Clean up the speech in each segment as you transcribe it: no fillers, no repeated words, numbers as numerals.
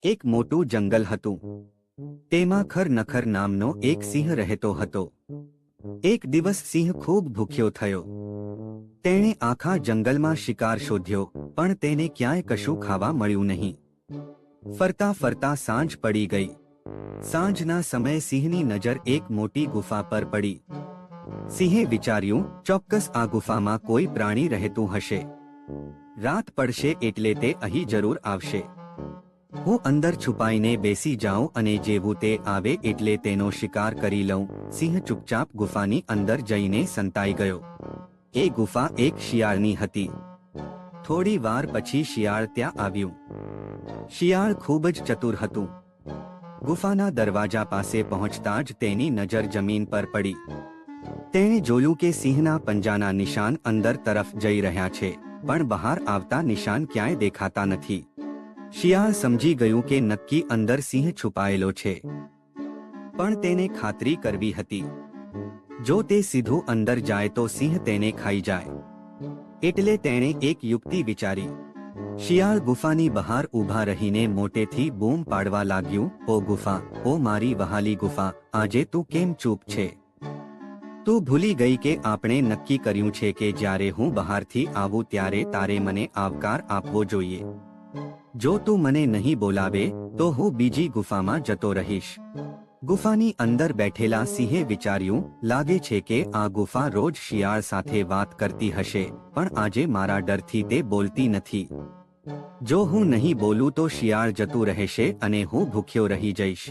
એક મોટું જંગલ હતું. તેમાં ખરનખર નામનો એક સિંહ રહેતો હતો. એક દિવસ સિંહ ખૂબ ભૂખ્યો થયો. તેણે આખા જંગલમાં શિકાર શોધ્યો, પણ તેને ક્યાંય કશું ખાવા મળ્યું નહીં. ફરતા ફરતા સાંજ પડી ગઈ. સાંજના સમયે સિંહની નજર એક મોટી ગુફા પર પડી. સિંહે વિચાર્યું, ચોક્કસ આ ગુફામાં કોઈ પ્રાણી રહેતું હશે. રાત પડશે એટલે તે અહીં જરૂર આવશે. હું અંદર છુપાઈને બેસી જાઉં અને જેવું તે આવે એટલે તેનો શિકાર કરી લઉં. સિંહ ચૂપચાપ ગુફાની અંદર જઈને સંતાઈ ગયો. એ ગુફા એક શિયાળની હતી. થોડી વાર પછી શિયાળ ત્યાં આવ્યું. શિયાળ ખૂબ જ ચતુર હતું. ગુફાના દરવાજા પાસે પહોંચતા જ તેની નજર જમીન પર પડી. તેણે જોયું કે સિંહના પંજાના નિશાન અંદર તરફ જઈ રહ્યા છે, પણ બહાર આવતા નિશાન ક્યાંય દેખાતા નથી. શિયાળ સમજી ગયું કે નક્કી અંદર સિંહ છુપાયેલો છે, પણ તેને ખાતરી કરવી હતી. જો તે સીધું અંદર જાય તો સિંહ તેને ખાઈ જાય. એટલે તેણે એક યુક્તિ વિચારી. શિયાળ ગુફાની બહાર ઊભા રહીને મોટેથી બૂમ પાડવા લાગ્યું, ઓ ગુફા, ઓ મારી વહાલી ગુફા, આજે તું કેમ ચૂપ છે? તું ભૂલી ગઈ કે આપણે નક્કી કર્યું છે કે જ્યારે હું બહારથી આવું ત્યારે તારે મને આવકાર આપવો જોઈએ. જો તું મને નહીં બોલાવે તો હું બીજી ગુફામાં જતો રહીશ. ગુફાની અંદર બેઠેલા સિંહે વિચાર્યું, લાગે છે કે આ ગુફા રોજ શિયાળ સાથે વાત કરતી હશે, પણ આજે મારા ડરથી તે બોલતી નથી. જો હું નહીં બોલું તો શિયાળ જતું રહેશે અને હું ભૂખ્યો રહી જઈશ.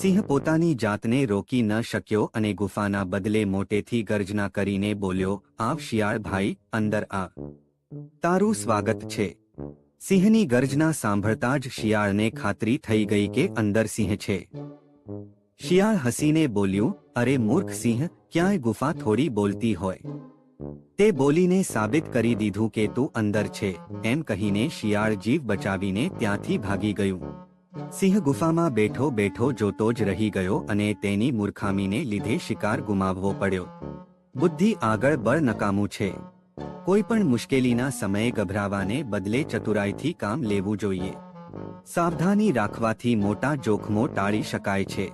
સિંહ પોતાની જાતને રોકી ન શક્યો અને ગુફાના બદલે મોટેથી ગર્જના કરીને બોલ્યો, આવ શિયાળ ભાઈ, અંદર આવ. તારું સ્વાગત છે. સિંહની ગર્જના સાંભળતા જ શિયાળને ખાતરી થઈ ગઈ કે અંદર સિંહ છે. શિયાળ હસીને બોલ્યું, અરે મૂર્ખ સિંહ, ક્યાંય ગુફા થોડી બોલતી હોય? તે બોલીને સાબિત કરી દીધું કે તું અંદર છે. એમ કહીને શિયાળ જીવ બચાવીને ત્યાંથી ભાગી ગયું. સિંહ ગુફામાં બેઠો બેઠો જોતો જ રહી ગયો અને તેની મૂર્ખામીને લીધે શિકાર ગુમાવવો પડ્યો. બુદ્ધિ આગળ બળ નકામું છે. કોઈ પણ મુશ્કેલીના સમયે ગભરાવાને બદલે ચતુરાઈથી કામ લેવું જોઈએ. સાવધાની રાખવાથી મોટા જોખમો ટાળી શકાય છે.